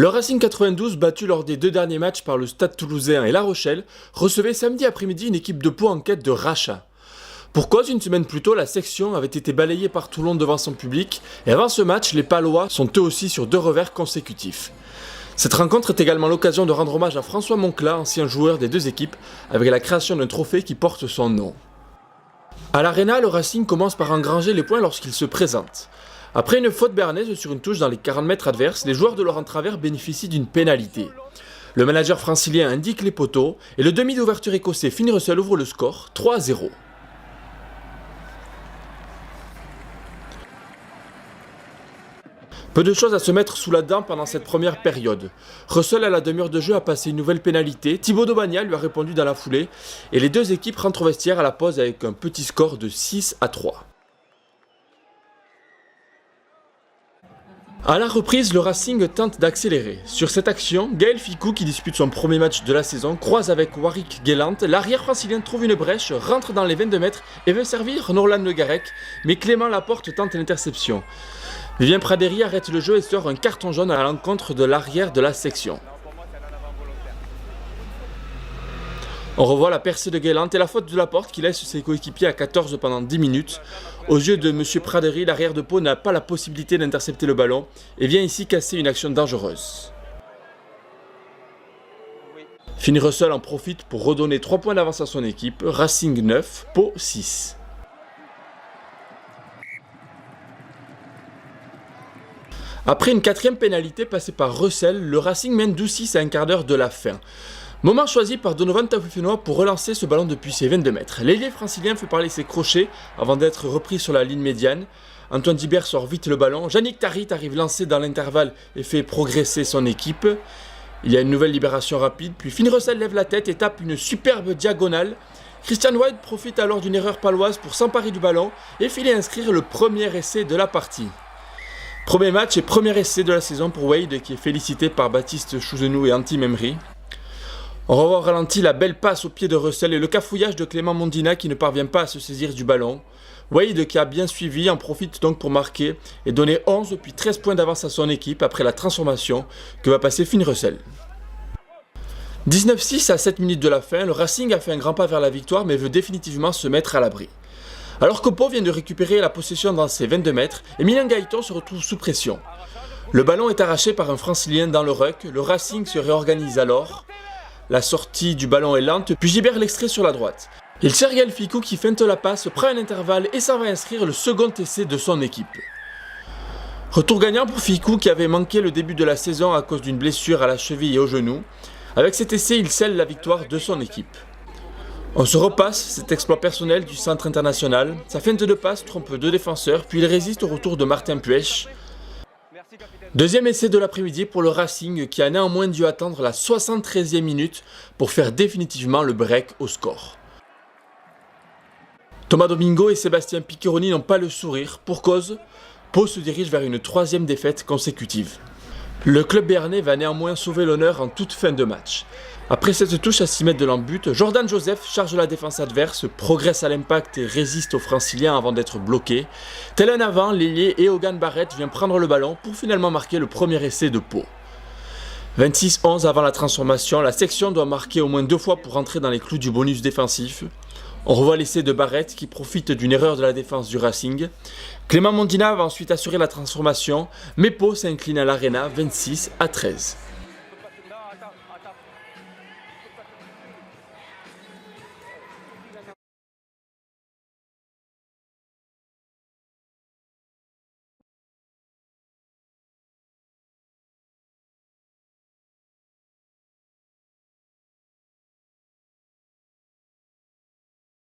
Le Racing 92, battu lors des 2 derniers matchs par le Stade Toulousain et La Rochelle, recevait samedi après-midi une équipe de Pau en quête de rachat. Pour cause, une semaine plus tôt, la section avait été balayée par Toulon devant son public, et avant ce match, les Palois sont eux aussi sur 2 revers consécutifs. Cette rencontre est également l'occasion de rendre hommage à François Moncla, ancien joueur des 2 équipes, avec la création d'un trophée qui porte son nom. À l'Arena, le Racing commence par engranger les points lorsqu'il se présente. Après une faute bernaise sur une touche dans les 40 mètres adverses, les joueurs de Laurent Travers bénéficient d'une pénalité. Le manager francilien indique les poteaux et le demi d'ouverture écossais Finn Russell ouvre le score 3-0. Peu de choses à se mettre sous la dent pendant cette première période. Russell à la demi-heure de jeu a passé une nouvelle pénalité, Thibaut Daubagna lui a répondu dans la foulée et les 2 équipes rentrent au vestiaire à la pause avec un petit score de 6-3. A la reprise, le Racing tente d'accélérer. Sur cette action, Gaël Fickou, qui dispute son premier match de la saison, croise avec Warwick Guélant. L'arrière francilien trouve une brèche, rentre dans les 22 mètres et veut servir Norlan Le Garec, mais Clément Laporte tente l'interception. Vivien Praderi arrête le jeu et sort un carton jaune à l'encontre de l'arrière de la section. On revoit la percée de Guélant et la faute de Laporte qui laisse ses coéquipiers à 14 pendant 10 minutes. Aux yeux de M. Praderi, l'arrière de Pau n'a pas la possibilité d'intercepter le ballon et vient ici casser une action dangereuse. Finn Russell en profite pour redonner 3 points d'avance à son équipe, Racing 9, Pau 6. Après une 4e pénalité passée par Russell, le Racing mène 12-6 à un quart d'heure de la fin. Moment choisi par Donovan Taufifénois pour relancer ce ballon depuis ses 22 mètres. L'ailier francilien fait parler ses crochets avant d'être repris sur la ligne médiane. Antoine Dibert sort vite le ballon. Yannick Tarrit arrive lancé dans l'intervalle et fait progresser son équipe. Il y a une nouvelle libération rapide, puis Finn Russell lève la tête et tape une superbe diagonale. Christian White profite alors d'une erreur paloise pour s'emparer du ballon et filer inscrire le premier essai de la partie. Premier match et premier essai de la saison pour Wade qui est félicité par Baptiste Chouzenou et Anti Memri. On revoit au ralenti la belle passe au pied de Russell et le cafouillage de Clément Mondina qui ne parvient pas à se saisir du ballon. Wade qui a bien suivi en profite donc pour marquer et donner 11 puis 13 points d'avance à son équipe après la transformation que va passer Finn Russell. 19-6 à 7 minutes de la fin, le Racing a fait un grand pas vers la victoire mais veut définitivement se mettre à l'abri. Alors que Pau vient de récupérer la possession dans ses 22 mètres, Emilien Gaëton se retrouve sous pression. Le ballon est arraché par un francilien dans le ruck, le Racing se réorganise alors. La sortie du ballon est lente, puis Gibert l'extrait sur la droite. Il cherche Gaël Fickou qui feinte la passe, prend un intervalle et s'en va inscrire le second essai de son équipe. Retour gagnant pour Fickou qui avait manqué le début de la saison à cause d'une blessure à la cheville et au genou. Avec cet essai, il scelle la victoire de son équipe. On se repasse cet exploit personnel du centre international. Sa feinte de passe trompe 2 défenseurs, puis il résiste au retour de Martin Puech. Deuxième essai de l'après-midi pour le Racing qui a néanmoins dû attendre la 73e minute pour faire définitivement le break au score. Thomas Domingo et Sébastien Piccheroni n'ont pas le sourire. Pour cause, Pau se dirige vers une 3e défaite consécutive. Le club béarnais va néanmoins sauver l'honneur en toute fin de match. Après cette touche à 6 mètres de l'embut, Jordan Joseph charge la défense adverse, progresse à l'impact et résiste aux franciliens avant d'être bloqué. Tel un avant, l'ailier Eogan Barrett vient prendre le ballon pour finalement marquer le premier essai de Pau. 26-11 avant la transformation, la section doit marquer au moins 2 fois pour rentrer dans les clous du bonus défensif. On revoit l'essai de Barrett qui profite d'une erreur de la défense du Racing. Clément Mondina va ensuite assurer la transformation, mais Pau s'incline à l'Arena 26-13.